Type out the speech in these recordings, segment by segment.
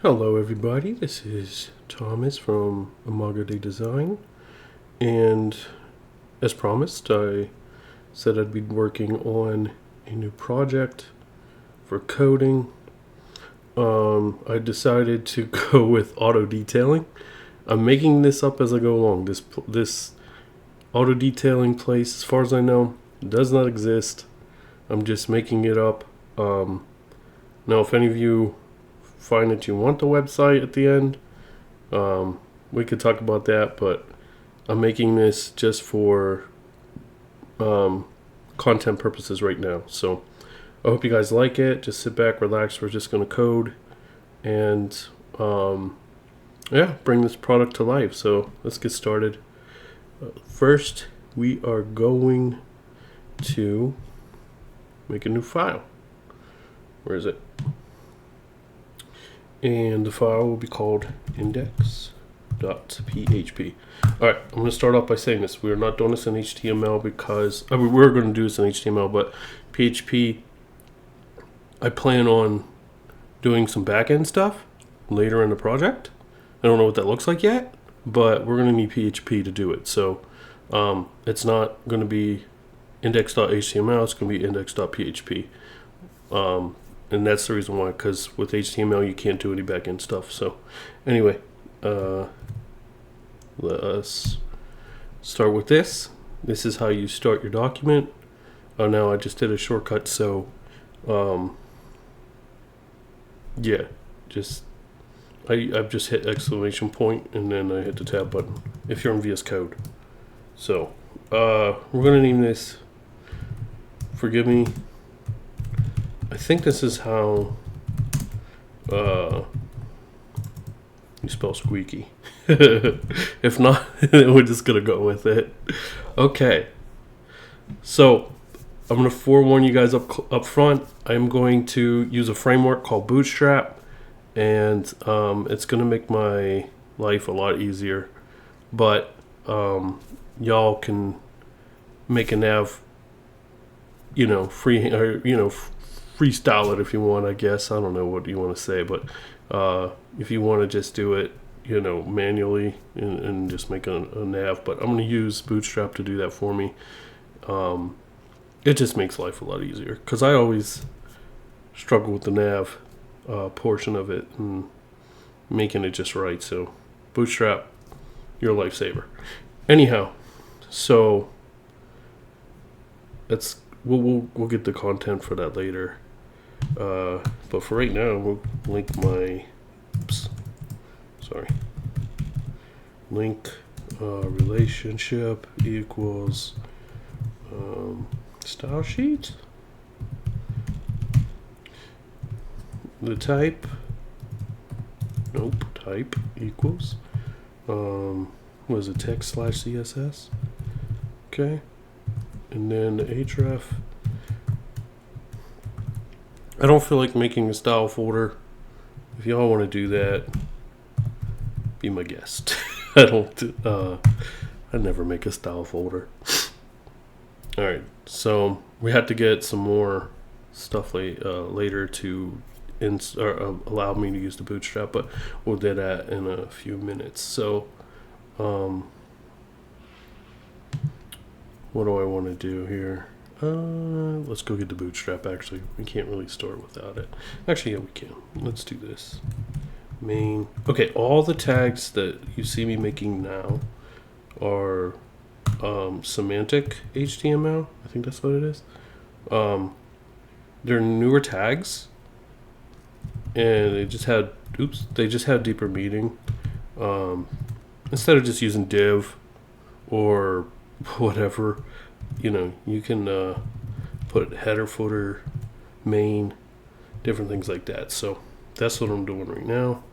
Hello everybody, this is Thomas from Imago de Design, and as promised I said I'd be working on a new project for coding. I decided to go with auto detailing. I'm making this up as I go along. This auto detailing place, as far as I know, does not exist. I'm just making it up. Now if any of you find that you want the website at the end, we could talk about that, but I'm making this just for content purposes right now. So I hope you guys like it. Just sit back, relax. We're just going to code and bring this product to life. So let's get started. First, we are going to make a new file. Where is it? And the file will be called index.php. Alright, I'm going to start off by saying this. We are not doing this in HTML because we're going to do this in HTML, but PHP, I plan on doing some backend stuff later in the project. I don't know what that looks like yet, but we're going to need PHP to do it. So it's not going to be index.html, it's going to be index.php. And that's the reason why, because with HTML you can't do any backend stuff. So anyway, let us start with this. This is how you start your document. Oh, now I just did a shortcut, so I've just hit exclamation point and then I hit the tab button if you're in VS Code. So we're gonna name this, forgive me, I think this is how you spell squeaky. If not, we're just going to go with it. Okay. So I'm going to forewarn you guys up front. I'm going to use a framework called Bootstrap, and it's going to make my life a lot easier. But y'all can make a nav, freestyle it if you want, I guess. I don't know what you want to say, but if you want to just do it, manually and just make a nav. But I'm going to use Bootstrap to do that for me. It just makes life a lot easier because I always struggle with the nav portion of it and making it just right. So Bootstrap, you're a lifesaver. Anyhow, so we'll get the content for that later. But for right now, we'll link link relationship equals style sheet. The type equals what is it, text / CSS. Okay, and then the href. I don't feel like making a style folder. If y'all want to do that, be my guest. I never make a style folder. Alright, so we had to get some more stuff later to allow me to use the Bootstrap, but we'll do that in a few minutes. So, what do I want to do here? Let's go get the Bootstrap. Actually, we can't really start without it. Actually, yeah, we can. Let's do this. Main. Okay, all the tags that you see me making now are semantic HTML. I think that's what it is. They're newer tags, and they just had deeper meaning. Instead of just using div or whatever, you can put header, footer, main, different things like that. So that's what I'm doing right now.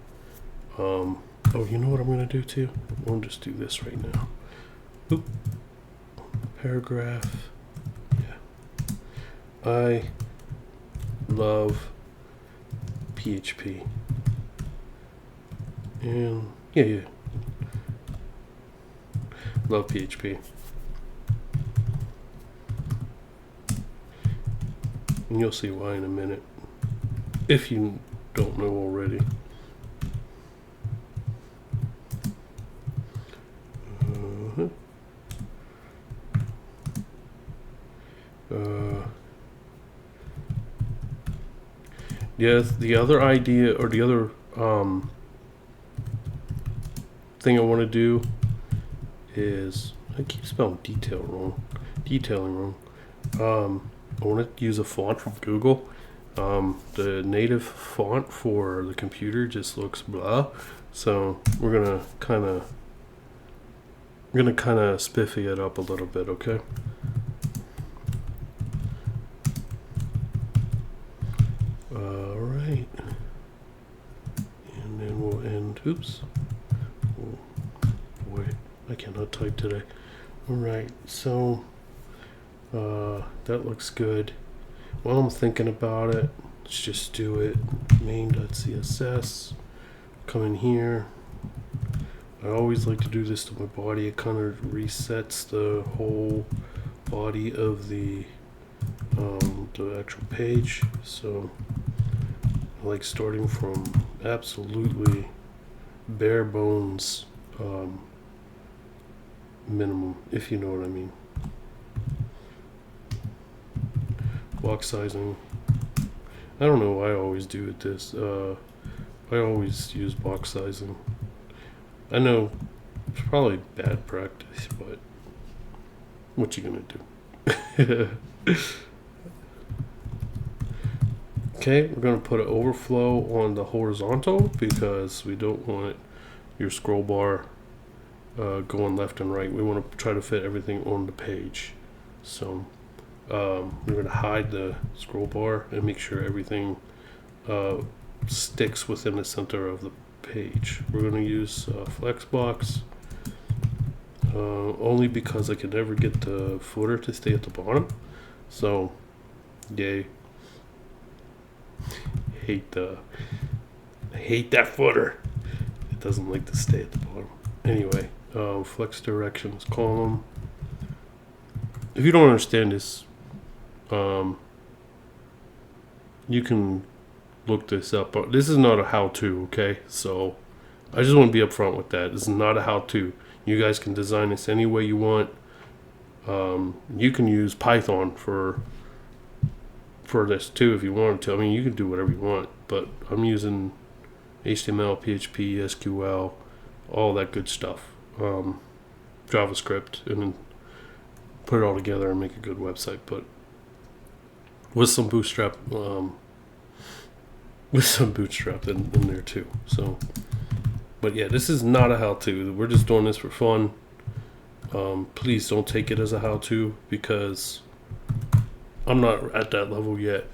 You know what I'm going to do too? I'll just do this right now. Paragraph. Yeah. I love PHP. And yeah. Love PHP. And you'll see why in a minute, if you don't know already. Yes, the other idea or the other thing I want to do is, I keep spelling detailing wrong. I want to use a font from Google. The native font for the computer just looks blah, so we're gonna kind of spiffy it up a little bit, okay? All right, and then we'll end. Oops. Oh, boy, I cannot type today. All right, so that looks good. While I'm thinking about it, let's just do it. Main.css. Come in here. I always like to do this to my body. It kind of resets the whole body of the actual page. So I like starting from absolutely bare bones minimum, if you know what I mean. Box sizing. I don't know why I always do it this. I always use box sizing. I know it's probably bad practice, but what you gonna do? Okay, we're gonna put an overflow on the horizontal because we don't want your scroll bar going left and right. We want to try to fit everything on the page. So we're gonna hide the scroll bar and make sure everything sticks within the center of the page. We're going to use Flexbox only because I can never get the footer to stay at the bottom. So, yay. I hate that footer. It doesn't like to stay at the bottom. Anyway, flex directions column. If you don't understand this, you can look this up, but this is not a how-to, okay? So I just want to be upfront with that. This is not a how-to. You guys can design this any way you want. You can use Python for this too if you wanted to. I mean, you can do whatever you want, but I'm using HTML, PHP, SQL, all that good stuff, JavaScript, and then put it all together and make a good website. But with some Bootstrap, in there too. So, but yeah, this is not a how-to. We're just doing this for fun. Please don't take it as a how-to because I'm not at that level yet.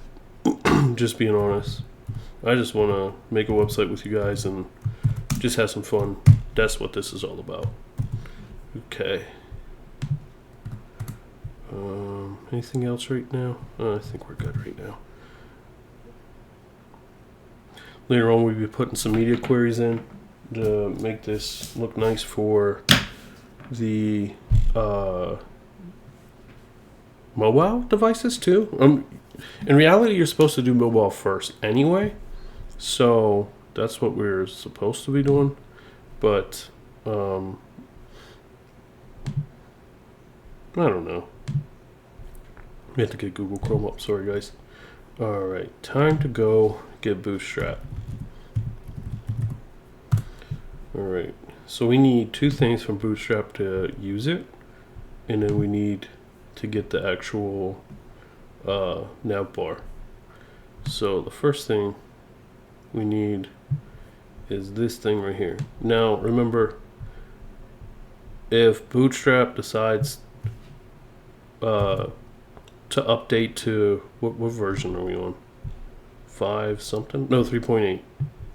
Just being honest. I just want to make a website with you guys and just have some fun. That's what this is all about. Okay. Anything else right now? I think we're good right now. Later on, we'll be putting some media queries in to make this look nice for the mobile devices too. In reality, you're supposed to do mobile first anyway, so that's what we're supposed to be doing. But I don't know. We have to get Google Chrome up. Sorry, guys. All right, time to go get Bootstrap. All right, so we need two things from Bootstrap to use it, and then we need to get the actual nav bar. So the first thing we need is this thing right here. Now remember, if Bootstrap decides to update to what version are we on? 5 something? No, 3.8.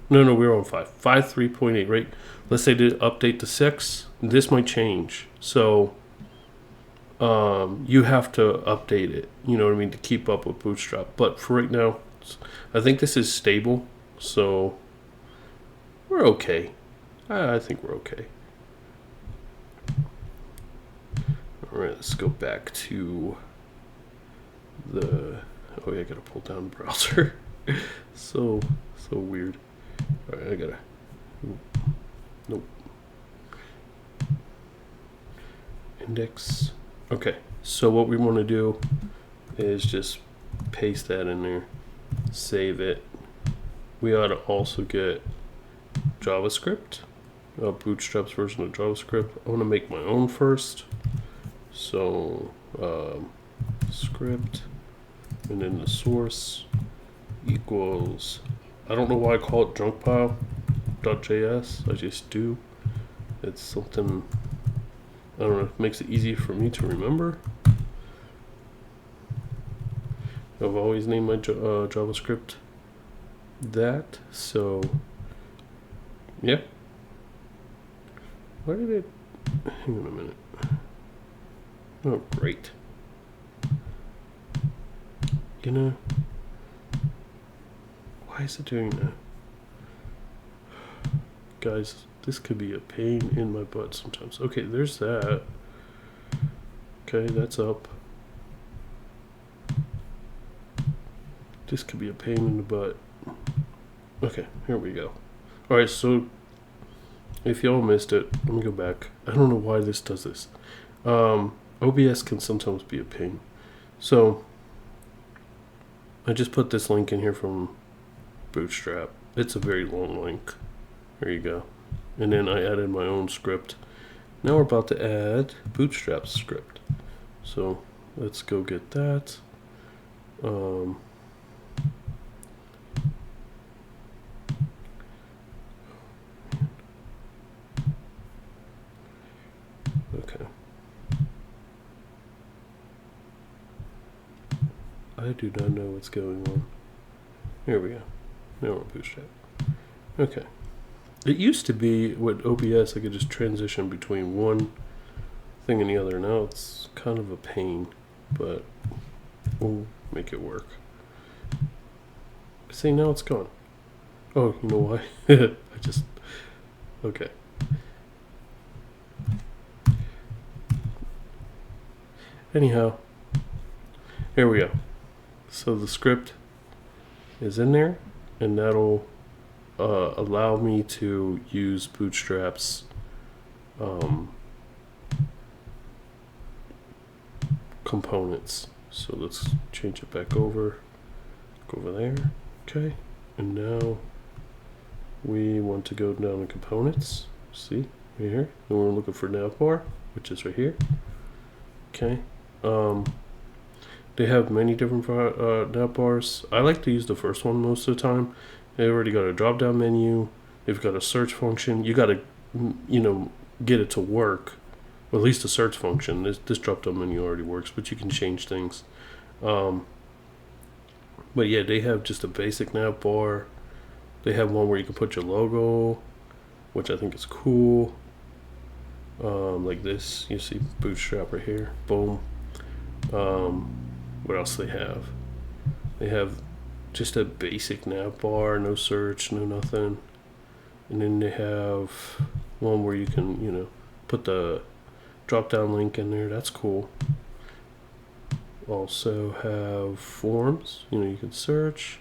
No, we're on 5. 3.8, right? Let's say to update to 6. This might change. So you have to update it, you know what I mean, to keep up with Bootstrap. But for right now, I think this is stable, so we're okay. I think we're okay. All right, let's go back to the. Oh yeah, I gotta pull down the browser. so weird. All right, I gotta. Nope. Index. Okay, so what we want to do is just paste that in there, save it, we ought to also get JavaScript, Bootstrap's version of JavaScript. I want to make my own first. So script, and then the source equals, I don't know why I call it junkpile.js. I just do. It's something, I don't know, it makes it easy for me to remember. I've always named my JavaScript that, so yeah. Why did it, hang on a minute. Oh, great. You know, why is it doing that? Guys, this could be a pain in my butt sometimes. Okay, there's that. Okay, that's up. This could be a pain in the butt. Okay, here we go. Alright, so if y'all missed it, let me go back. I don't know why this does this. OBS can sometimes be a pain. So I just put this link in here from Bootstrap. It's a very long link. There you go. And then I added my own script. Now we're about to add Bootstrap's script. So let's go get that. Okay. I do not know what's going on. Here we go. Now we're Bootstrap. Okay. It used to be with OBS I could just transition between one thing and the other. Now it's kind of a pain, but we'll make it work. See, now it's gone. Oh, you know why? Okay. Anyhow, here we go. So the script is in there, and that'll allow me to use Bootstrap's components. So let's change it back over. Go over there. Okay. And now we want to go down to components. See, right here. And we're looking for navbar, which is right here. Okay. They have many different navbars. I like to use the first one most of the time. They already got a drop down menu. They've got a search function. You got to, get it to work. Well, at least the search function. This drop down menu already works, but you can change things. But yeah, they have just a basic navbar. They have one where you can put your logo, which I think is cool. Like this, you see Bootstrap right here. Boom. What else they have? They have just a basic navbar, no search, no nothing. And then they have one where you can, put the drop down link in there. That's cool. Also have forms, you can search.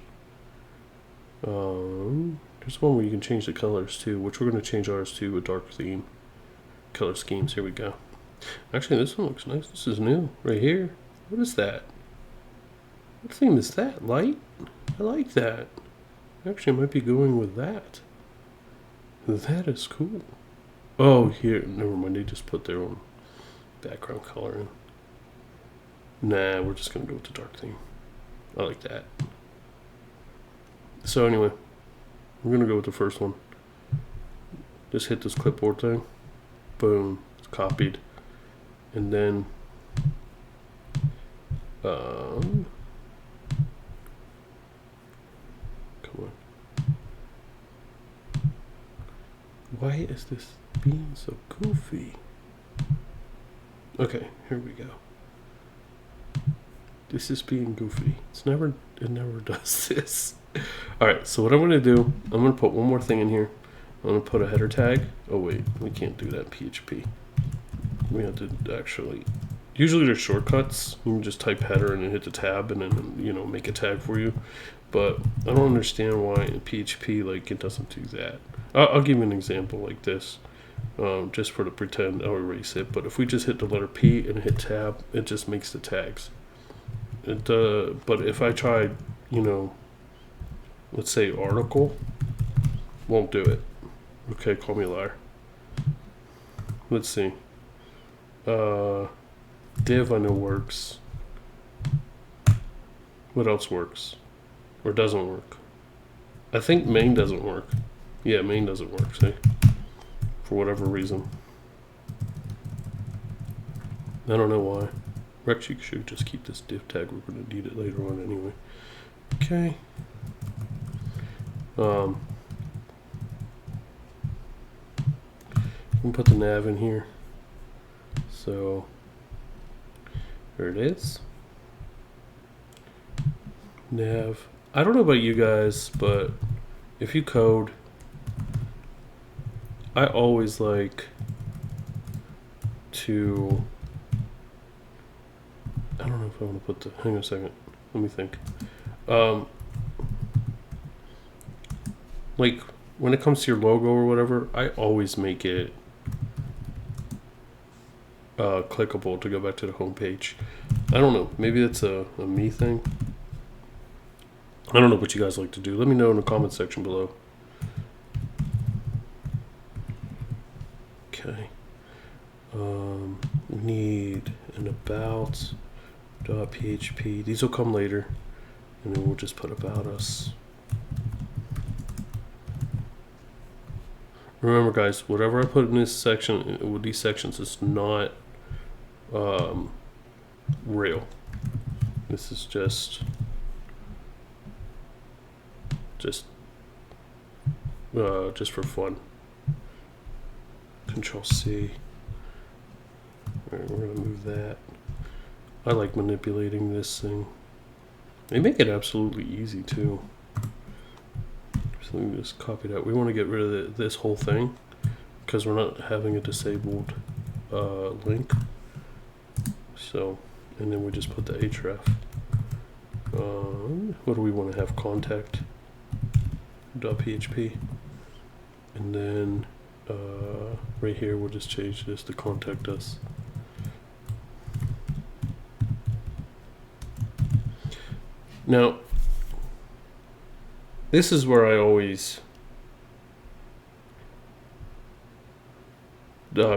There's one where you can change the colors too, which we're going to change ours to a dark theme. Color schemes, here we go. Actually, this one looks nice. This is new right here. What is that? What theme is that? Light? I like that. Actually, I might be going with that. That is cool. Oh, here, never mind. They just put their own background color in. Nah, we're just gonna go with the dark theme. I like that. So anyway, we're gonna go with the first one. Just hit this clipboard thing. Boom, it's copied. And then come on. Why is this being so goofy? Okay, here we go. This is being goofy. It never does this. Alright, so what I'm gonna do, I'm gonna put one more thing in here. I'm gonna put a header tag. Oh wait, we can't do that in PHP. We have to actually, usually there's shortcuts. You can just type header and then hit the tab and then make a tag for you. But I don't understand why in PHP it doesn't do that. I'll give you an example like this, just for the pretend I'll erase it. But if we just hit the letter P and hit tab, it just makes the tags. But if I tried, let's say article, won't do it. Okay, call me a liar. Let's see. Div I know works. What else works? Or doesn't work? I think main doesn't work. Yeah, main doesn't work, see? For whatever reason. I don't know why. Actually, should just keep this div tag. We're going to need it later on anyway. Okay. We can put the nav in here. So there it is. Nav. I don't know about you guys, but if you code, I always like to. I don't know if I want to put the. Hang on a second. Let me think. Like when it comes to your logo or whatever, I always make it clickable to go back to the home page. I don't know. Maybe that's a me thing. I don't know what you guys like to do. Let me know in the comment section below. Okay. We need an about.php. These will come later. And then we'll just put about us. Remember guys, whatever I put in this section, with these sections, is not real. This is just for fun. Control C. Alright, we're gonna move that. I like manipulating this thing. They make it absolutely easy too. So let me just copy that. We want to get rid of this whole thing because we're not having a disabled link. So, and then we just put the href. What do we want to have? Contact.php. And then right here we'll just change this to contact us. Now, this is where I always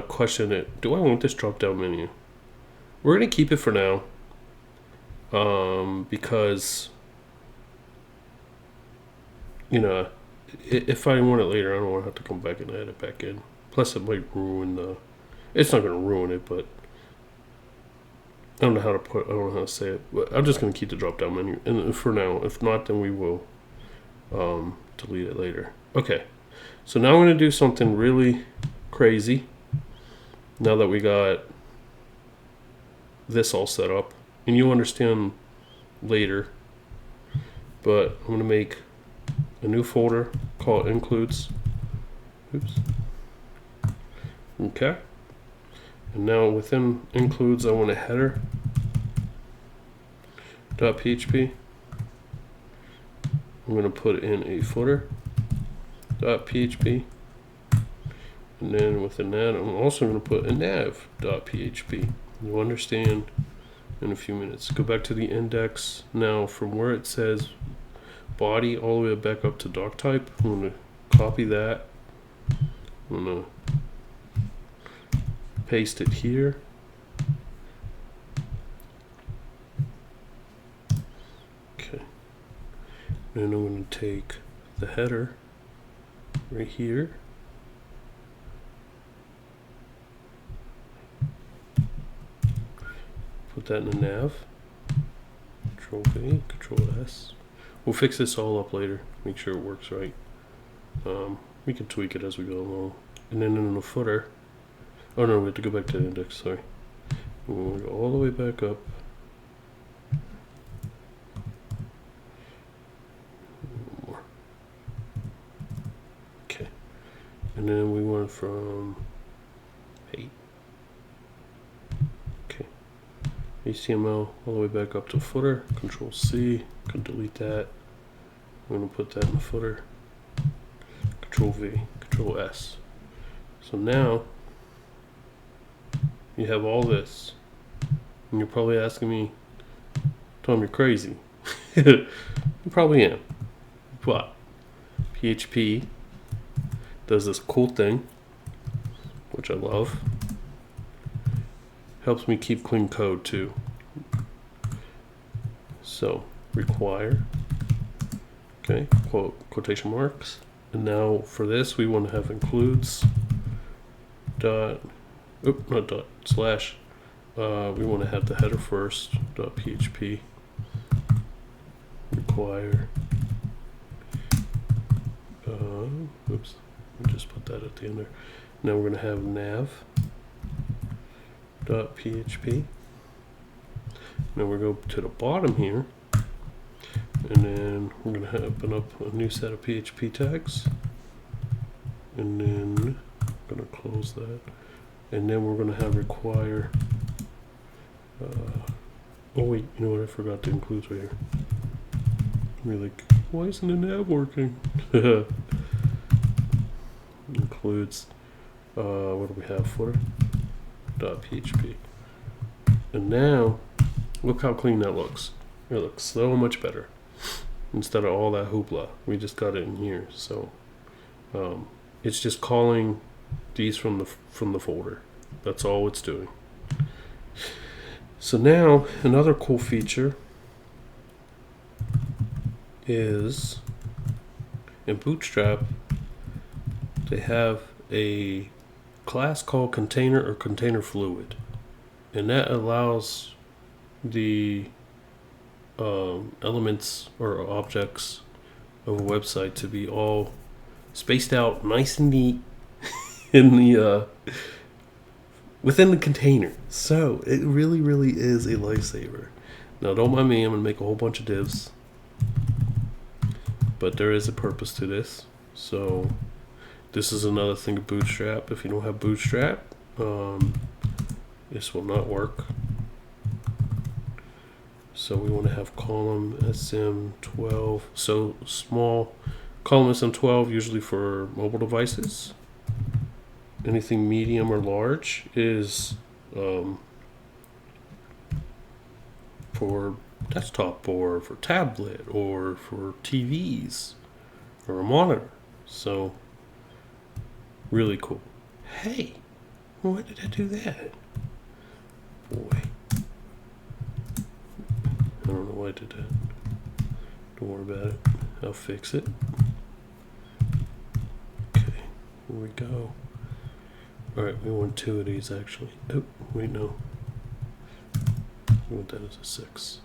question it. Do I want this drop-down menu? We're going to keep it for now because, you know, if I want it later, I don't want to have to come back and add it back in. Plus, it might ruin the... It's not going to ruin it, but I don't know how to put... I don't know how to say it. But I'm just going to keep the drop-down menu and for now. If not, then we will delete it later. Okay, so now I'm going to do something really crazy. Now that we got this all set up, and you'll understand later, but I'm going to make a new folder, call it includes. Oops. Okay. And now within includes, I want a header .php. I'm going to put in a footer .php. And then within that, I'm also going to put a nav.php. You'll understand in a few minutes. Go back to the index. Now from where it says body all the way back up to doc type, I'm going to copy that. I'm going to paste it here. Okay. And I'm going to take the header right here. Put that in the nav. Control V, Control S. We'll fix this all up later. Make sure it works right. We can tweak it as we go along. And then in the footer. Oh no, we have to go back to the index. Sorry. We'll go all the way back up. More. Okay. And then we went from 8. Okay. HTML all the way back up to footer. Control C. Can delete that. I'm going to put that in the footer. Control V. Control S. So now you have all this. And you're probably asking me, Tom, you're crazy. You probably am. But PHP does this cool thing, which I love. Helps me keep clean code too. So require, okay, quotation marks. And now for this, we want to have includes dot, not dot, slash. We want to have the header first, dot PHP. Require, oops, I just put that at the end there. Now we're going to have nav dot PHP. Now we're going to go to the bottom here, and then we're going to open up a new set of PHP tags, and then I'm going to close that, and then we're going to have require. Oh wait, you know what? I forgot to include right here. We're like, why isn't the nav working? Includes. What do we have? Footer dot PHP, and now look how clean that looks. It looks so much better. Instead of all that hoopla, we just got it in here. So it's just calling these from the folder. That's all it's doing. So now another cool feature is in Bootstrap they have a class called container or container fluid, and that allows the elements or objects of a website to be all spaced out nice and neat in the within the container. So it really is a lifesaver. Now don't mind me, I'm gonna make a whole bunch of divs, but there is a purpose to this. So this is another thing of Bootstrap. If you don't have Bootstrap, this will not work. So we want to have column SM12. So small column SM12 usually for mobile devices. Anything medium or large is for desktop or for tablet or for TVs or a monitor. So really cool. Hey, why did I do that? Boy. I don't know why I did that. Don't worry about it. I'll fix it. Okay, here we go. Alright, we want 2 of these actually. Oh, wait, no. We want that as a 6.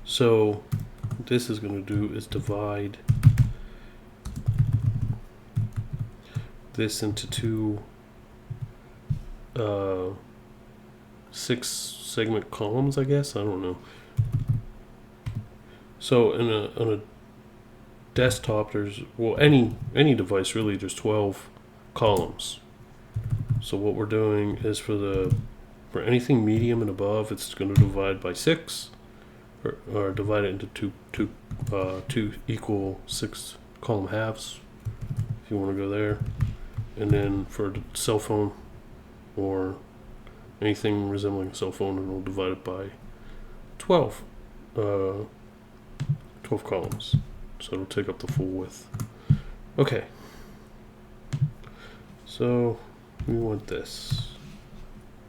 So, what this is going to do is divide this into 2 6 segment columns, I guess. I don't know. So on a desktop, there's, well, any device really, there's 12 columns. So what we're doing is for anything medium and above, it's going to divide by 6, or divide it into two equal 6 column halves, if you want to go there. And then for the cell phone or anything resembling a cell phone, it'll divide it by 12 columns. So it'll take up the full width. Okay. So we want this.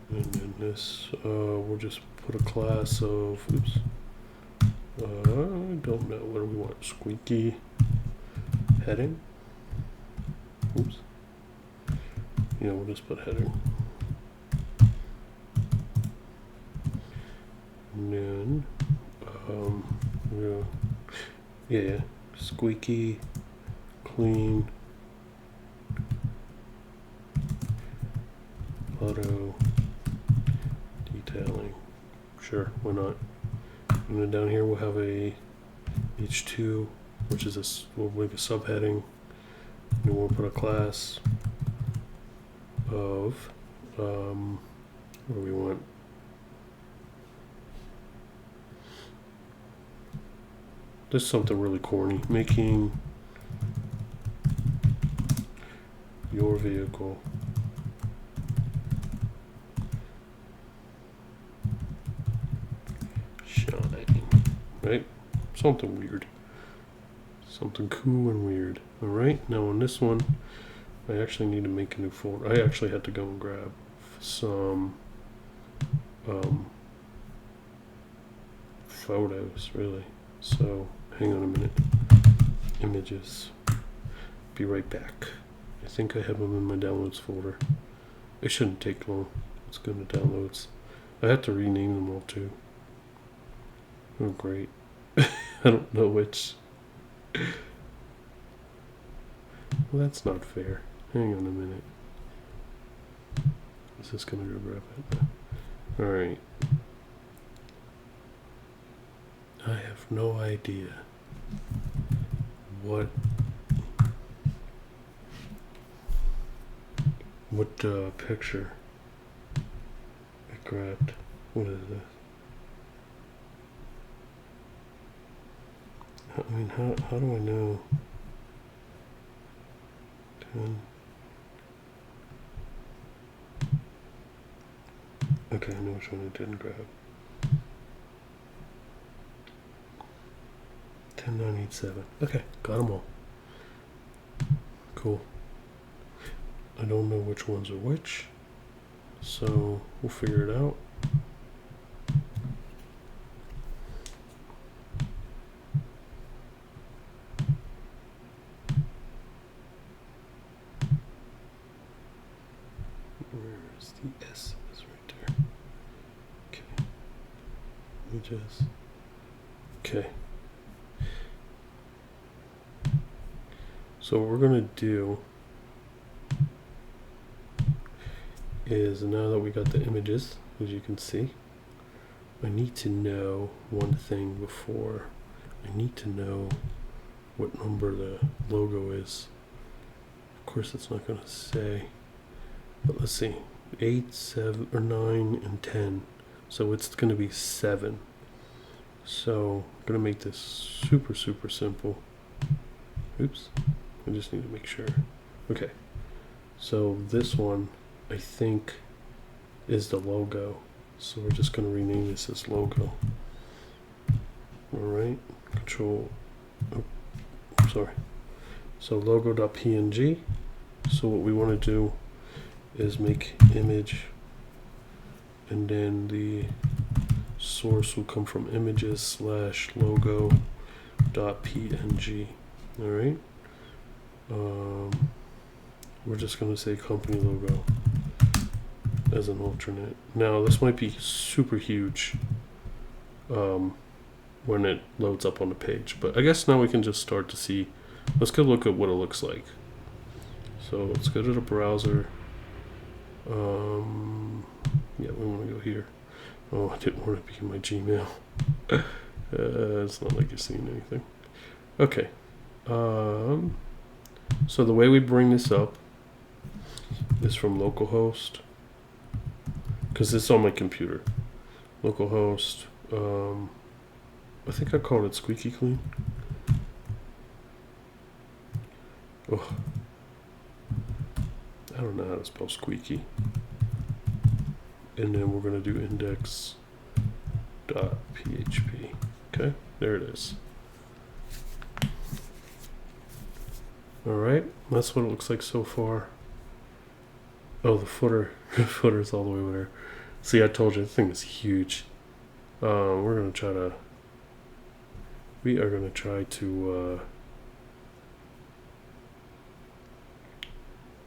And then this, we'll just put a class of, oops. I don't know, what do we want? Squeaky heading. Oops. Yeah, we'll just put heading. And then, yeah, squeaky, clean, auto, detailing. Sure, why not? And then down here we'll have a H2, which is we'll make a subheading. And then we'll put a class of, what do we want? This is something really corny. Making your vehicle shine, right? Something weird. Something cool and weird. Alright, now on this one, I actually need to make a new folder. I actually had to go and grab some photos, really. So, hang on a minute. Images. Be right back. I think I have them in my downloads folder. It shouldn't take long. Let's go to downloads. I have to rename them all too. Oh, great. I don't know which. Well, that's not fair. Hang on a minute. Is this gonna go grab it? Alright. I have no idea what picture I grabbed. What is this? I mean, how do I know? 10. Okay, I know which one I didn't grab. 10987. Okay, got them all. Cool. I don't know which ones are which, so we'll figure it out. Where's the S? Is right there. Okay. Images. Okay. So what we're gonna do is, now that we got the images, as you can see, I need to know one thing before. I need to know what number the logo is. Of course, it's not gonna say, but let's see, 8, 7, or 9, and 10. So it's gonna be 7. So I'm gonna make this super simple. Oops, I just need to make sure. Okay, so this one I think is the logo. So we're just gonna rename this as logo. Alright, control, oh, sorry. So logo.png. So what we wanna do is make image, and then the source will come from images / logo.png. Alright. We're just going to say company logo as an alternate. Now this might be super huge when it loads up on the page, but I guess now we can just start to see. Let's go look at what it looks like. So let's go to the browser. Yeah, we want to go here. Oh, I didn't want to be in my Gmail. It's not like you're seeing anything. Okay. So the way we bring this up is from localhost, because it's on my computer. Localhost. I think I called it Squeaky Clean. Oh, I don't know how to spell squeaky. And then we're going to do index.php. Okay, there it is. Alright, that's what it looks like so far. Oh, the footer. The footer's all the way over there. See, I told you, the thing is huge. We are going to try to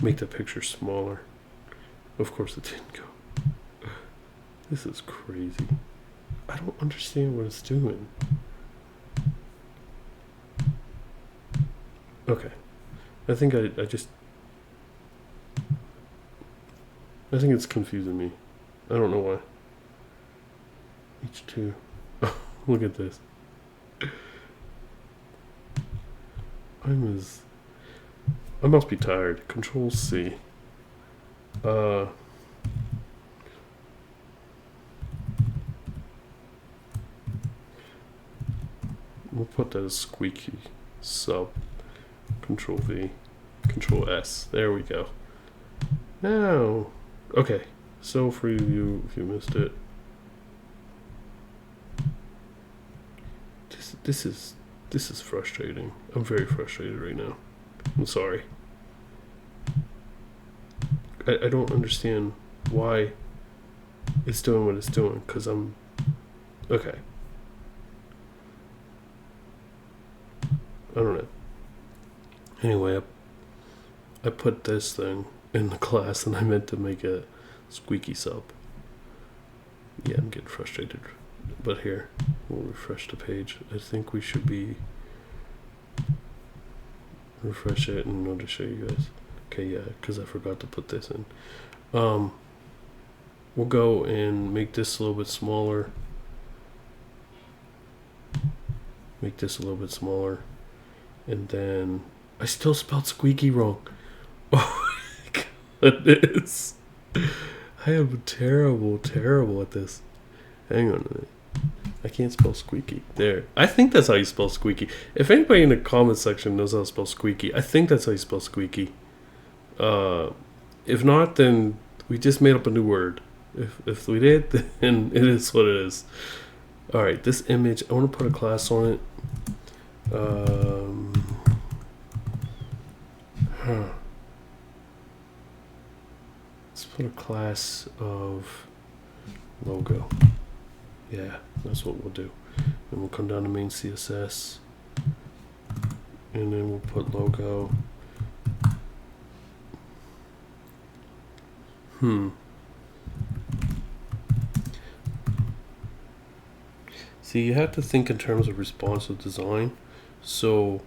make the picture smaller. Of course it didn't go. This is crazy. I don't understand what it's doing. Okay. I think I think it's confusing me. I don't know why. H2. Oh, look at this. I must be tired. Control C. We'll put that as squeaky sub. Control V. Control S. There we go. Now, okay. So for you, if you missed it, this This is frustrating. I'm very frustrated right now. I'm sorry. I don't understand why it's doing what it's doing, because I'm... Okay. I don't know. Anyway, I put this thing in the class and I meant to make a Squeaky sub. Yeah, I'm getting frustrated. But here, we'll refresh the page. I think we should be... Refresh it and I'll just show you guys. Okay, yeah, because I forgot to put this in. We'll go and make this a little bit smaller. Make this a little bit smaller. And then... I still spelled Squeaky wrong. Oh my goodness. I am terrible at this. Hang on a minute. I can't spell Squeaky. There. I think that's how you spell Squeaky. If anybody in the comment section knows how to spell Squeaky, I think that's how you spell Squeaky. If not, then we just made up a new word. If we did, then it is what it is. Alright, this image, I want to put a class on it. Let's put a class of logo. Yeah, that's what we'll do. And we'll come down to main CSS. And then we'll put logo. See, you have to think in terms of responsive design. So,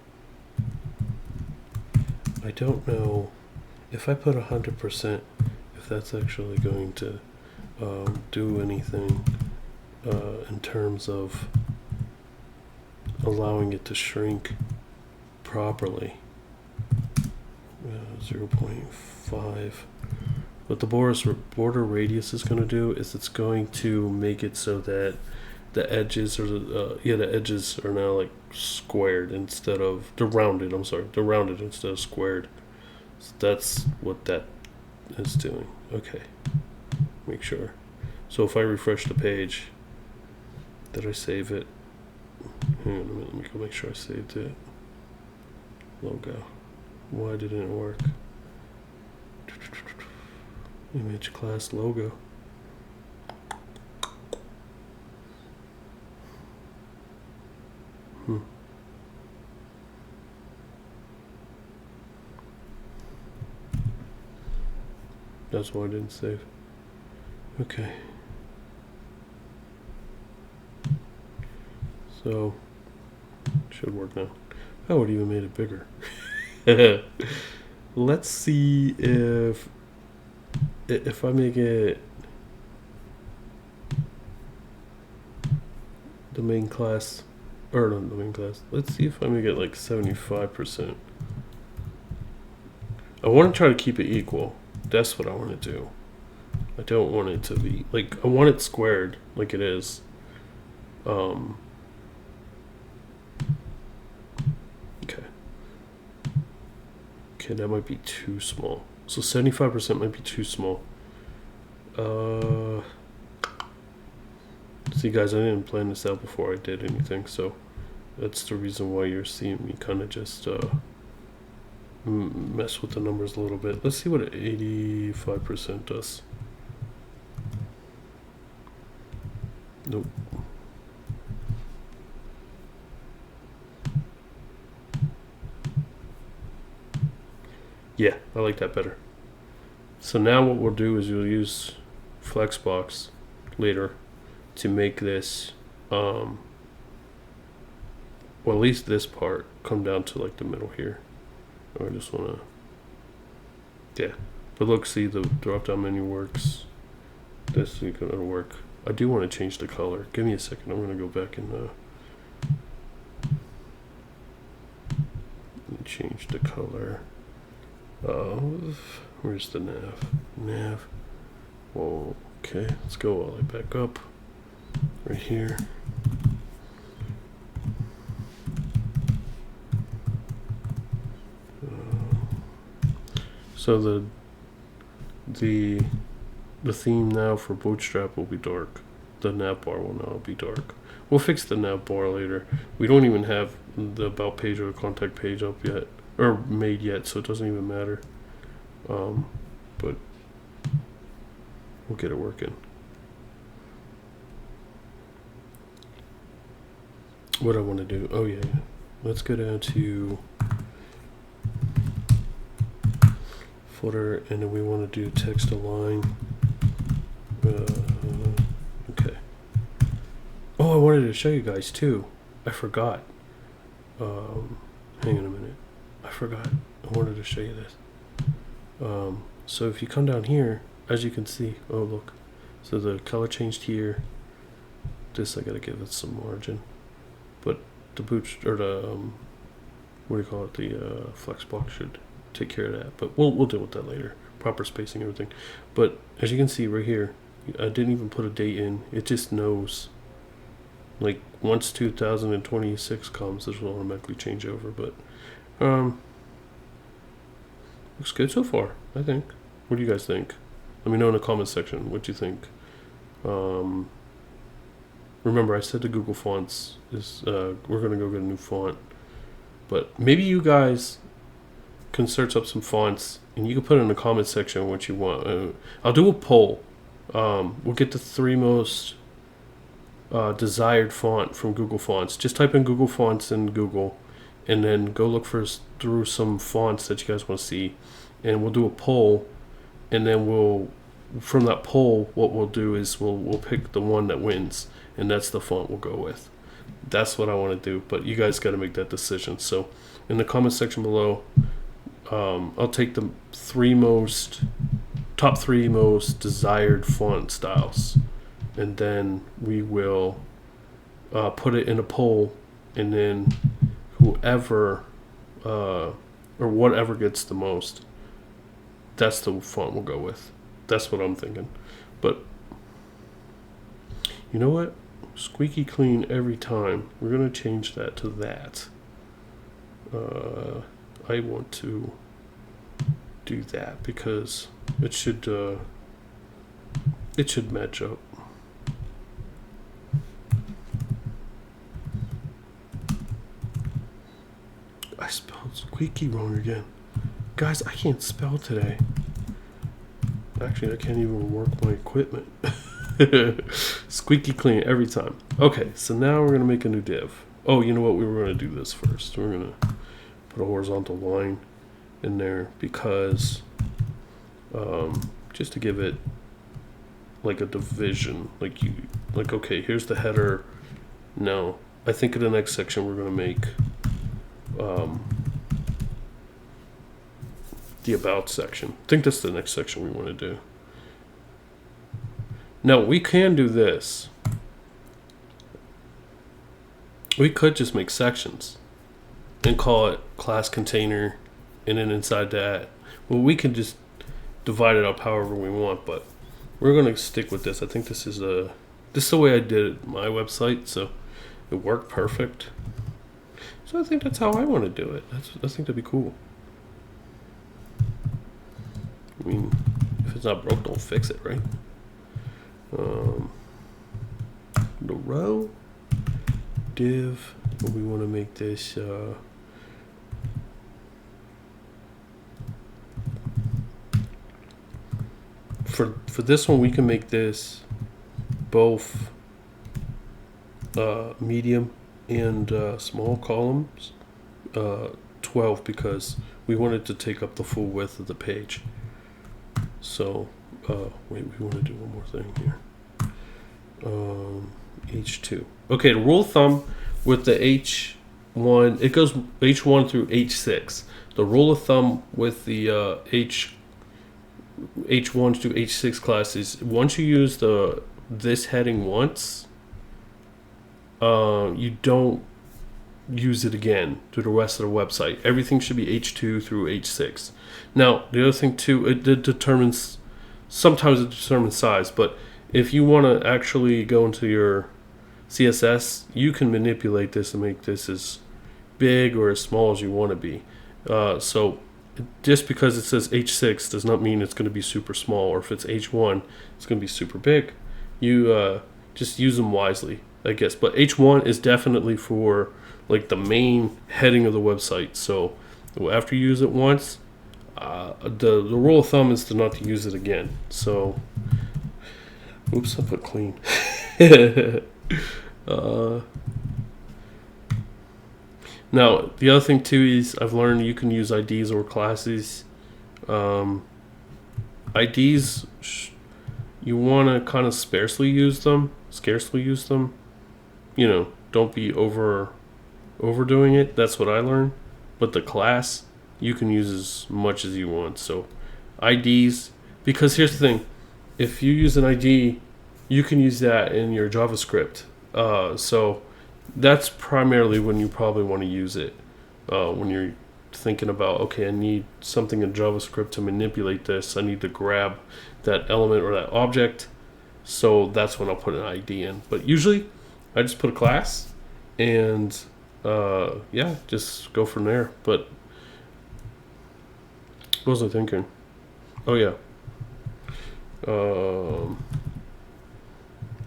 I don't know if I put 100%, if that's actually going to do anything in terms of allowing it to shrink properly. 0.5. What the border radius is going to do is it's going to make it so that the edges are the edges are now like squared instead of they're rounded. I'm sorry, they're rounded instead of squared. So that's what that is doing. Okay, make sure. So if I refresh the page, did I save it? Hang on a minute. Let me go make sure I saved it. Logo. Why didn't it work? Image class logo. That's why I didn't save. Okay. So, should work now. I would even made it bigger. Let's see if I make it the main class, or not the main class. Let's see if I make it like 75%. I want to try to keep it equal. That's what I want to do. I don't want it to be like, I want it squared like it is. Okay. Okay, that might be too small. So 75% might be too small. See guys, I didn't plan this out before I did anything, so that's the reason why you're seeing me kind of just mess with the numbers a little bit. Let's see what 85% does. Nope. Yeah, I like that better. So now what we'll do is we'll use Flexbox later to make this, well, at least this part come down to like the middle here. I just want to, yeah. But look, see the drop-down menu works. This is gonna work. I do want to change the color. Give me a second. I'm gonna go back and change the color of, where's the nav? Whoa, okay, let's go all the way back up right here. So the theme now for Bootstrap will be dark. The nav bar will now be dark. We'll fix the nav bar later. We don't even have the about page or the contact page up yet, or made yet, so it doesn't even matter. But we'll get it working. What I want to do? Oh yeah. Let's go down to footer, and then we want to do text align. Okay. Oh, I wanted to show you guys too. I forgot. Hang on a minute. I forgot. I wanted to show you this. So if you come down here, as you can see, oh look, so the color changed here. This I gotta give it some margin, but the boot or the what do you call it? The flex block should take care of that. But we'll deal with that later. Proper spacing, everything. But as you can see right here, I didn't even put a date in. It just knows. Like once 2026 comes, this will automatically change over. But looks good so far, I think. What do you guys think? Let me know in the comment section what you think. Remember, I said the Google Fonts is we're gonna go get a new font, but maybe you guys can search up some fonts and you can put in the comment section what you want. I'll do a poll. We'll get the 3 most desired font from Google Fonts. Just type in Google Fonts in Google, and then go look through some fonts that you guys want to see, and we'll do a poll, and then from that poll, what we'll do is we'll pick the one that wins, and that's the font we'll go with. That's what I want to do, but you guys got to make that decision. So in the comment section below, I'll take the top 3 most desired font styles, and then we will put it in a poll, and then whoever or whatever gets the most, that's the font we'll go with. That's what I'm thinking. But you know what? Squeaky clean every time. We're going to change that to that. I want to do that because it should match up. I spelled squeaky wrong again. Guys, I can't spell today. Actually, I can't even work my equipment. Squeaky clean every time. Okay, so now we're going to make a new div. Oh, you know what? We were going to do this first. We're going to put a horizontal line in there because just to give it like a division. Like okay, here's the header. Now, I think in the next section we're going to make the about section. I think that's the next section we want to do. Now we can do this. We could just make sections and call it class container, and then inside that, well, we can just divide it up however we want, but we're going to stick with this. I think this is the way I did it, my website, so it worked perfect. So I think that's how I want to do it. I think that'd be cool. I mean, if it's not broke, don't fix it, right? The row div. We want to make this for this one. We can make this both medium and small columns, 12, because we wanted to take up the full width of the page. So wait, we want to do one more thing here. H2. Okay, the rule of thumb with the H1, it goes H1 through H6. The rule of thumb with the H1 through H6 classes, once you use this heading once, you don't use it again through the rest of the website. Everything should be H2 through H6. Now, the other thing too, sometimes it determines size, but if you want to actually go into your CSS, you can manipulate this and make this as big or as small as you want to be. So just because it says H6 does not mean it's going to be super small, or if it's H1, it's going to be super big. You just use them wisely, I guess. But H1 is definitely for like the main heading of the website. So after you use it once, the rule of thumb is to not to use it again. So, oops, I put clean. Now, the other thing too is I've learned you can use IDs or classes. IDs, you want to kind of scarcely use them. You know, don't be overdoing it. That's what I learned. But the class, you can use as much as you want. So IDs, because here's the thing. If you use an ID, you can use that in your JavaScript. So that's primarily when you probably want to use it. When you're thinking about, okay, I need something in JavaScript to manipulate this. I need to grab that element or that object. So that's when I'll put an ID in. But usually I just put a class and yeah, just go from there. But what was I thinking? Oh yeah.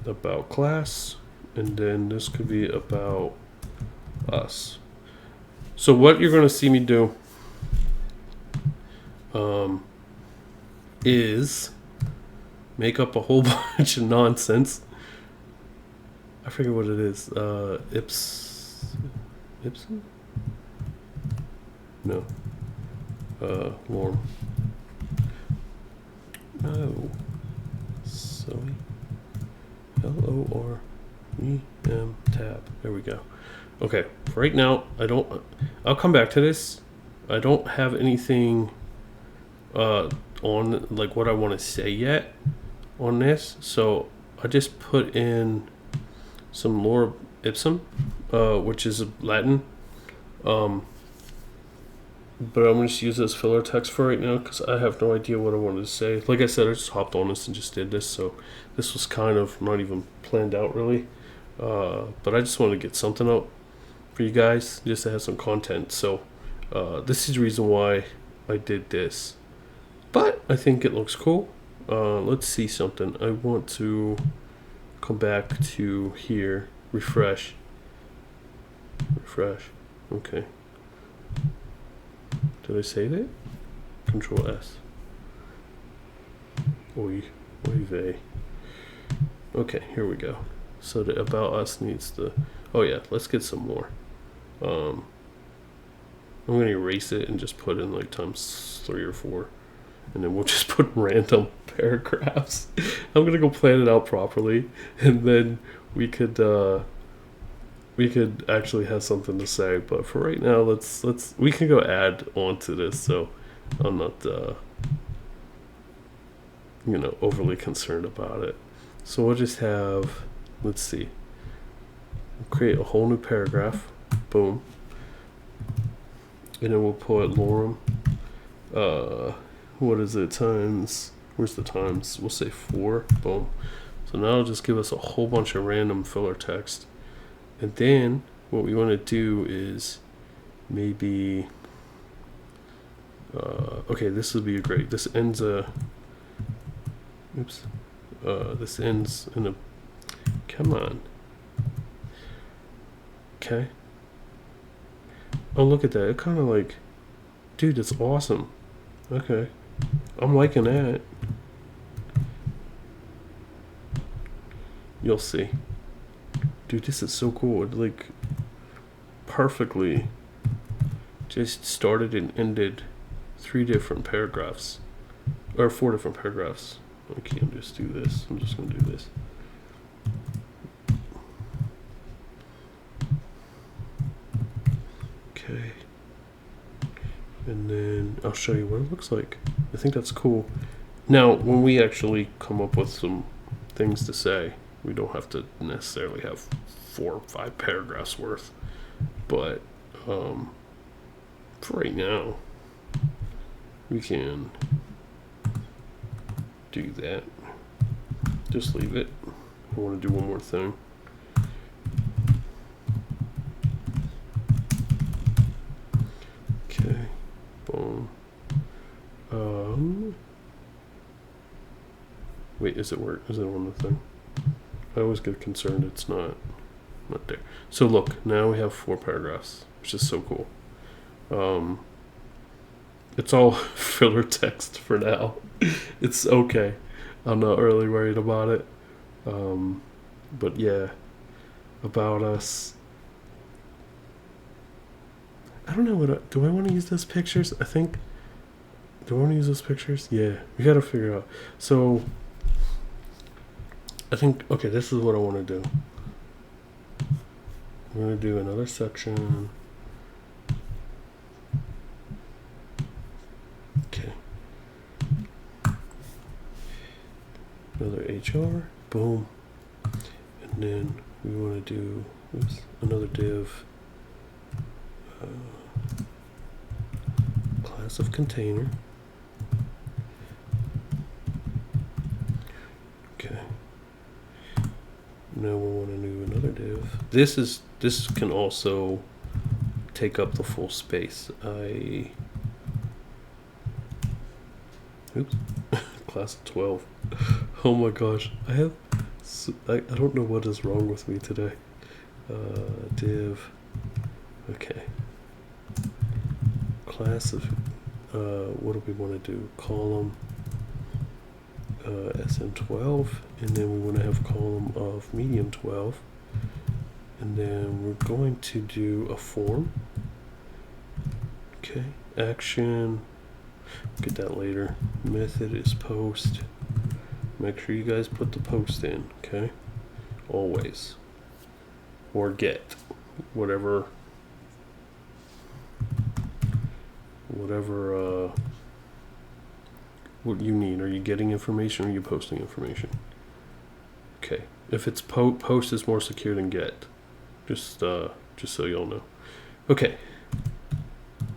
About class, and then this could be about us. So what you're going to see me do is make up a whole bunch of nonsense. I forget what it is. Ipson? No. Lorem. No. Silly. LOREM tab. There we go. Okay. For right now, I'll come back to this. I don't have anything on like what I want to say yet on this. So I just put in some lore ipsum, which is Latin. But I'm going to just use it as filler text for right now because I have no idea what I wanted to say. Like I said, I just hopped on this and just did this. So this was kind of not even planned out really. But I just wanted to get something out for you guys just to have some content. So this is the reason why I did this. But I think it looks cool. Let's see something. I want to come back to here. Refresh. Okay. Did I save it? Control S. Oy vey. Okay, here we go. So the about us needs the. Oh yeah, let's get some more. I'm gonna erase it and just put in like times 3 or 4, and then we'll just put random paragraphs. I'm gonna go plan it out properly, and then we could actually have something to say. But for right now, we can go add on to this. So I'm not overly concerned about it. So we'll just have, let's see, we'll create a whole new paragraph. Boom. And then we'll put lorem. What is it? Times. Where's the times? We'll say 4. Boom. So now it'll just give us a whole bunch of random filler text. And then what we want to do is maybe. Okay, this would be great. This ends this ends in a. Come on. Okay. Oh, look at that. It kind of like. Dude, it's awesome. Okay. I'm liking that. You'll see. Dude, this is so cool. It like perfectly just started and ended 3 different paragraphs. Or 4 different paragraphs. I can't just do this. I'm just going to do this. Okay. And then I'll show you what it looks like. I think that's cool. Now, when we actually come up with some things to say, we don't have to necessarily have 4 or 5 paragraphs worth. But for right now, we can do that. Just leave it. I want to do one more thing. Okay. Boom. Wait, is it work? Is it on the thing? I always get concerned it's not. not there. So look, now we have 4 paragraphs, which is so cool. It's all filler text for now. It's okay. I'm not really worried about it. But yeah, about us. I don't know do I want to use those pictures? I think. Do I want to use those pictures? Yeah, we gotta figure out. So, I think, okay, this is what I want to do. I'm going to do another section. Okay. Another HR. Boom. And then we want to do another div. Class of container. Okay. Now we want to do another div. This can also take up the full space. Oops. Class of 12. Oh my gosh. I don't know what is wrong with me today. Div. Okay. Class of what do we want to do? Column SN12, and then we want to have column of medium 12, and then we're going to do a form. Okay, action, get that later. Method is post. Make sure you guys put the post in, okay? Always. Or get, whatever what you need. Are you getting information or are you posting information? Okay. If it's post is more secure than get. Just so y'all know. Okay.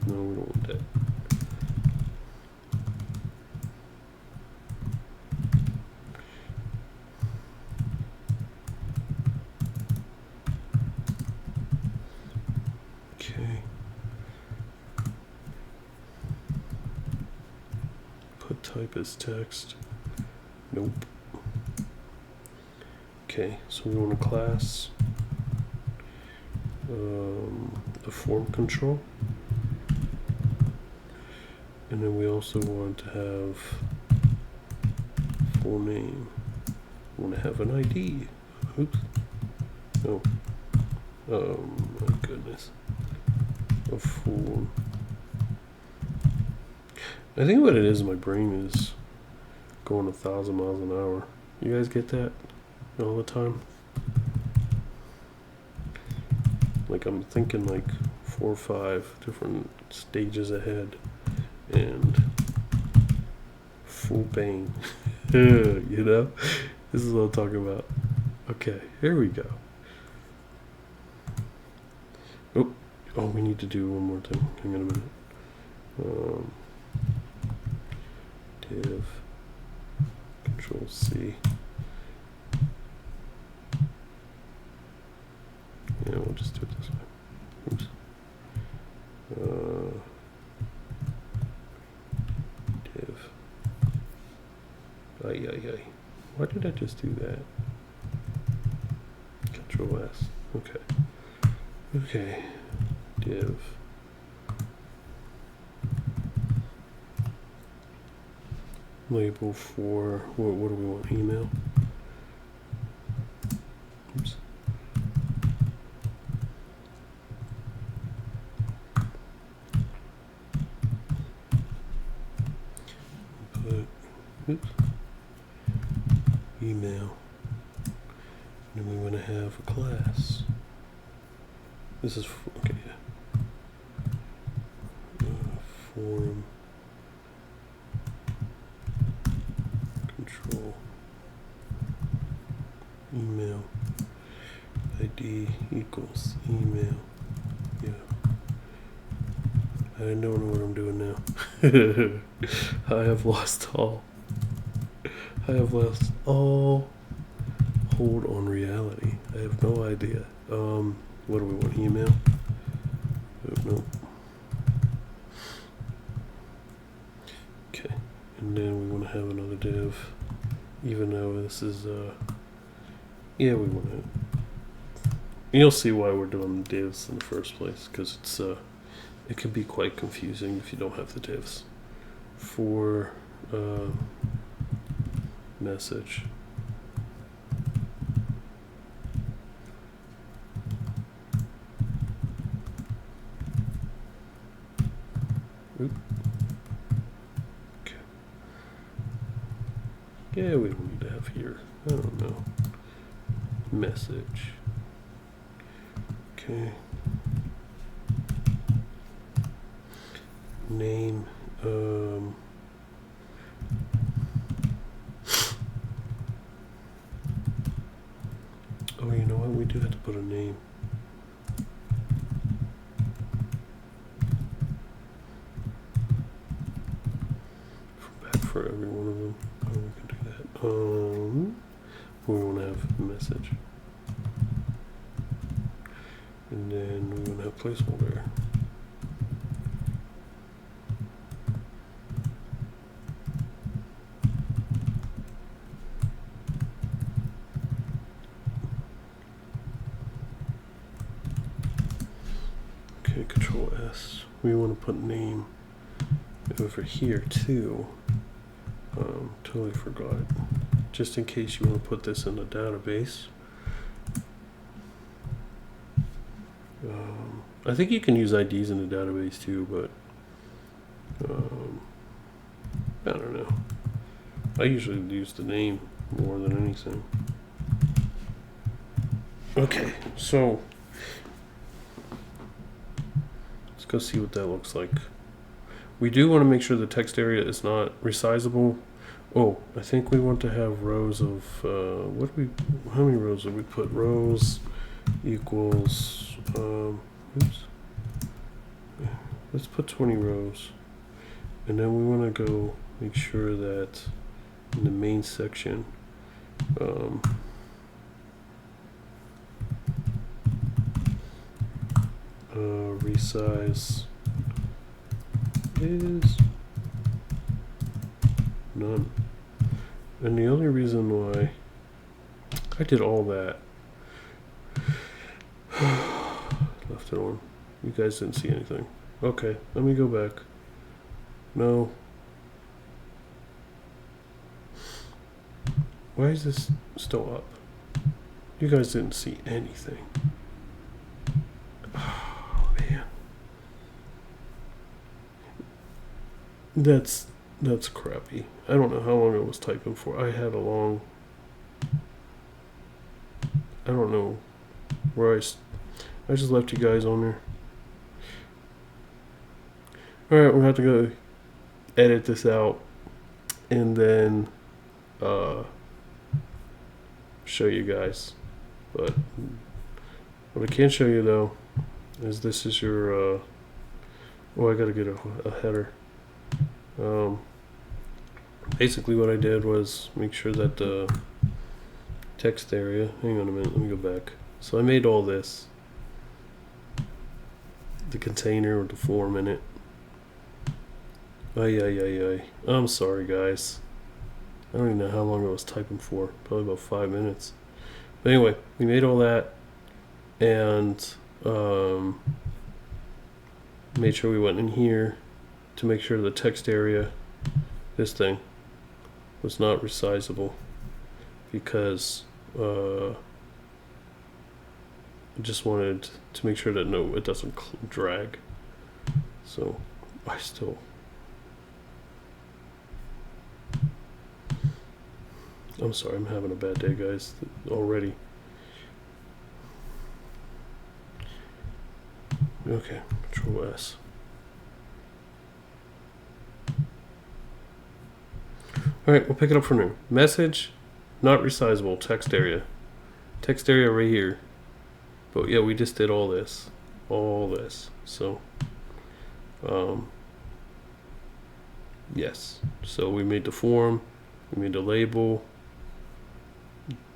No, we don't want that. Okay. Put type as text. Nope. Okay, so we want a class. The form control. And then we also want to have full name. We want to have an ID. Oops. No. Oh my goodness. A full. I think what it is, my brain is going 1,000 miles an hour. You guys get that all the time? Like I'm thinking like 4 or 5 different stages ahead and full bang. You know? This is what I'm talking about. Okay, here we go. Oh, we need to do one more thing. Hang on a minute. Div. Control C. Yeah, we'll just do it this way. Oops. Div. Ay. Why did I just do that? Control S. Okay. Div. Label for what do we want? Email. Oops. Oops. Email. And then we want to have a class. This is okay. Yeah. Form. Control. Email. ID equals email. Yeah. I don't know what I'm doing now. I have lost all hold on reality. I have no idea. What do we want? Email? No. Okay. And then we want to have another div. Even though this is yeah, we want to you'll see why we're doing divs in the first place, because it can be quite confusing if you don't have the divs. For message. Oop. Okay. Yeah, we don't need to have here. I don't know. Message. Okay. Name. Oh, you know what? We do have to put a name. For every one of them. Oh, we can do that. We want to have message. And then we want to have placeholder. Okay, Control S. We want to put name over here too. Totally forgot. Just in case you want to put this in the database. I think you can use IDs in the database too, but I don't know. I usually use the name more than anything. Okay, so let's go see what that looks like. We do want to make sure the text area is not resizable. Oh, I think we want to have rows of how many rows did we put? Rows equals oops. Let's put 20 rows. And then we want to go make sure that in the main section resize is none. And the only reason why I did all that left it on. You guys didn't see anything. Okay, let me go back. No. Why is this still up? You guys didn't see anything. Oh man. That's crappy. I don't know how long I was typing for. I had a long... I don't know where I just left you guys on there. Alright, we'll have to go edit this out and then show you guys. But what I can show you though is this is your oh, I gotta get a header. Basically what I did was make sure that the text area, hang on a minute, let me go back. So I made all this, the container with the form in it. I'm sorry guys, I don't even know how long I was typing for, probably about 5 minutes. But anyway, we made all that and made sure we went in here to make sure the text area, this thing, was not resizable, because I just wanted to make sure that no, it doesn't drag. So I still, I'm sorry, I'm having a bad day guys already. Okay, Control S. Alright, we'll pick it up from there. Message, not resizable, text area. Text area right here. But yeah, we just did all this. So, yes. So we made the form, we made the label,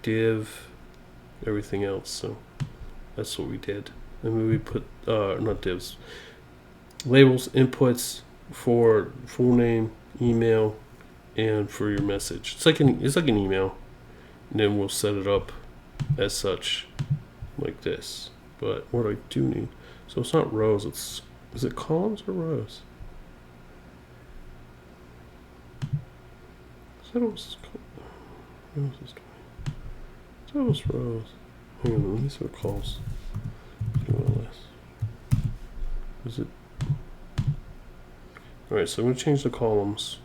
div, everything else. So that's what we did. And we put, not divs, labels, inputs for full name, email, and for your message. It's like an email, and then we'll set it up as such like this. But what I do need, so it's not rows, is it columns or rows? That was rows is 20. That was rows. Hang on, let me see what calls. Is it? Alright, so I'm going to change the columns.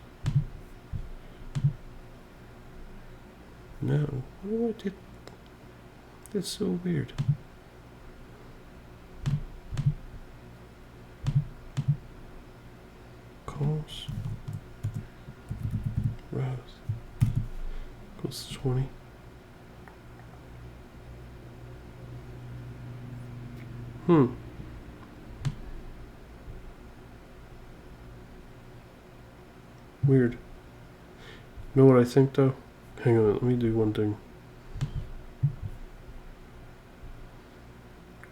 No, what do I do? That's so weird. Calls. Rows. Goes to 20. Weird. You know what I think though? Hang on, let me do one thing.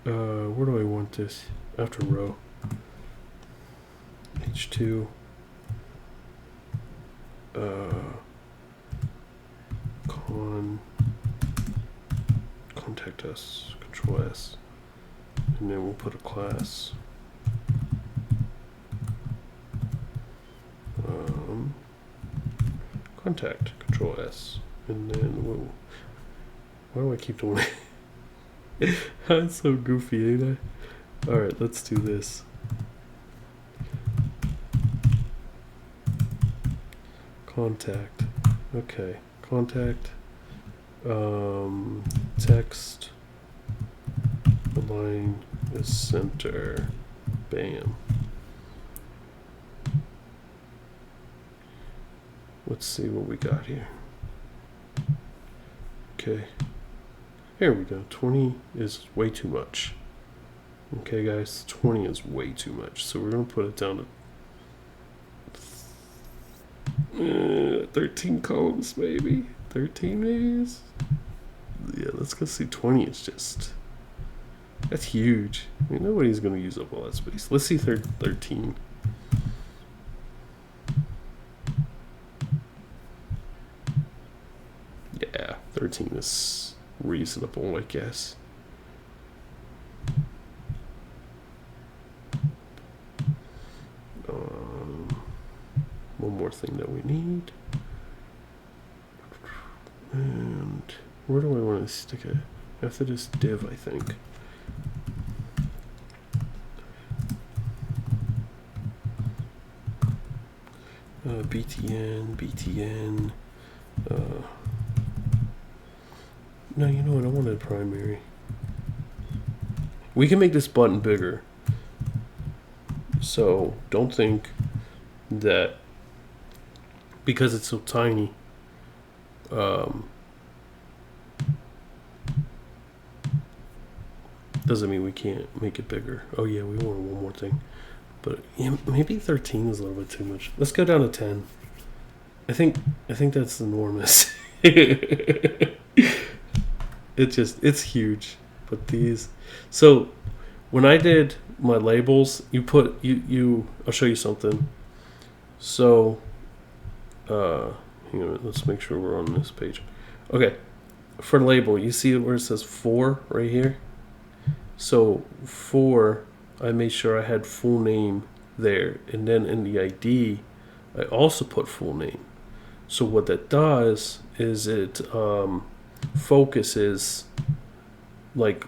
Where do I want this? After row. H2. Contact us. Control S. And then we'll put a class. Contact. Control S. And then we'll. Why do I keep doing it? That's so goofy, ain't I? Alright, let's do this. Contact. Okay. Contact. Text. Align is center. Bam. Let's see what we got here. Okay. Here we go. 20 is way too much. Okay, guys. 20 is way too much. So we're going to put it down to 13 columns, maybe. 13 maybe? Yeah, let's go see. 20 is just... That's huge. I mean, nobody's going to use up all that space. Let's see 13. Yeah, 13 is reasonable, I guess. One more thing that we need. And where do I want to stick it? After this div, I think. BTN. No, you know what? I wanted a primary. We can make this button bigger. So don't think that because it's so tiny, doesn't mean we can't make it bigger. Oh yeah, we want one more thing. But yeah, maybe 13 is a little bit too much. Let's go down to 10. I think that's enormous. It's huge. But these, so when I did my labels, I'll show you something. So hang on, let's make sure we're on this page. Okay, for label, you see where it says 4 right here? So 4, I made sure I had full name there, and then in the ID I also put full name. So what that does is it focuses, like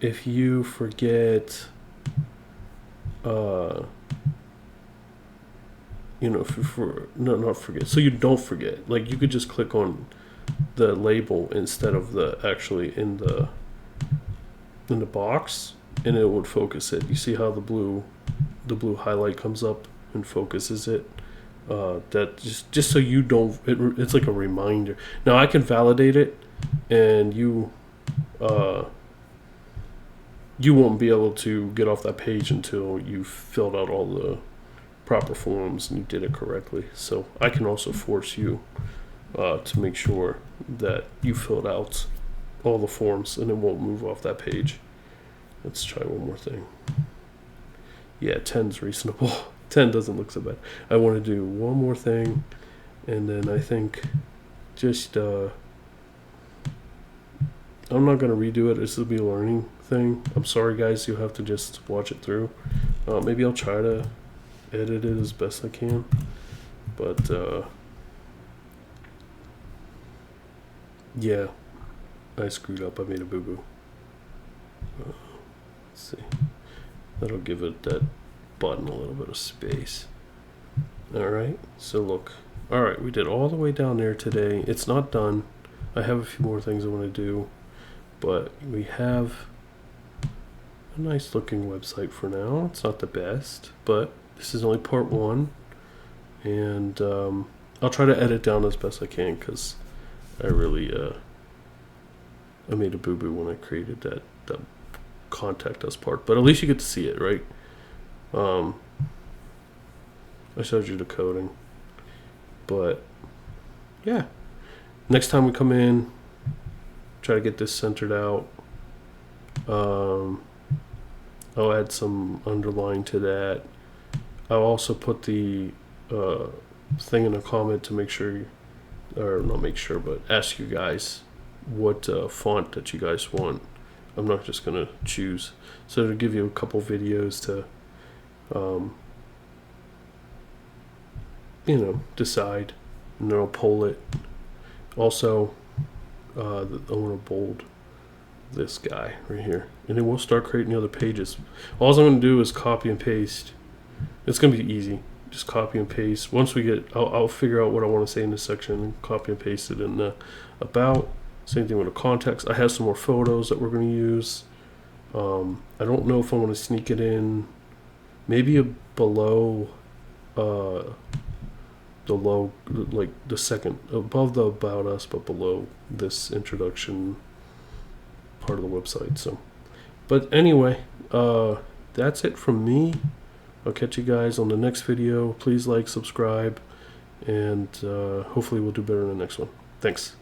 if you forget not forget, so you don't forget, like you could just click on the label instead of the actually in the box, and it would focus it. You see how the blue highlight comes up and focuses it? That just so you don't, it's like a reminder. Now I can validate it, and you won't be able to get off that page until you've filled out all the proper forms and you did it correctly. So I can also force you to make sure that you filled out all the forms, and it won't move off that page. Let's try one more thing. Yeah, 10's reasonable. 10 doesn't look so bad. I want to do one more thing, and then I think just I'm not going to redo it. This will be a learning thing. I'm sorry, guys. You'll have to just watch it through. Maybe I'll try to edit it as best I can. But, yeah, I screwed up. I made a boo-boo. Let's see. That'll give it that button a little bit of space. Alright, so look. Alright, we did all the way down there today. It's not done. I have a few more things I want to do. But we have a nice looking website for now. It's not the best, but this is only part 1. And I'll try to edit down as best I can, because I really I made a boo-boo when I created that contact us part. But at least you get to see it, right? I showed you the coding. But yeah. Next time we come in, try to get this centered out. I'll add some underline to that. I'll also put the thing in a comment to make sure, or not make sure, but ask you guys what font that you guys want. I'm not just gonna choose. So to give you a couple videos to, decide, and then I'll poll it. Also, I want to bold this guy right here, and then we'll start creating the other pages. All I'm going to do is copy and paste. It's going to be easy. Just copy and paste. Once we get, I'll figure out what I want to say in this section and copy and paste it in the about. Same thing with the context. I have some more photos that we're going to use. I don't know if I want to sneak it in. Maybe below the low, like the second, above the about us, but below this introduction part of the website. So, but anyway, that's it from me. I'll catch you guys on the next video. Please like, subscribe, and hopefully we'll do better in the next one. Thanks.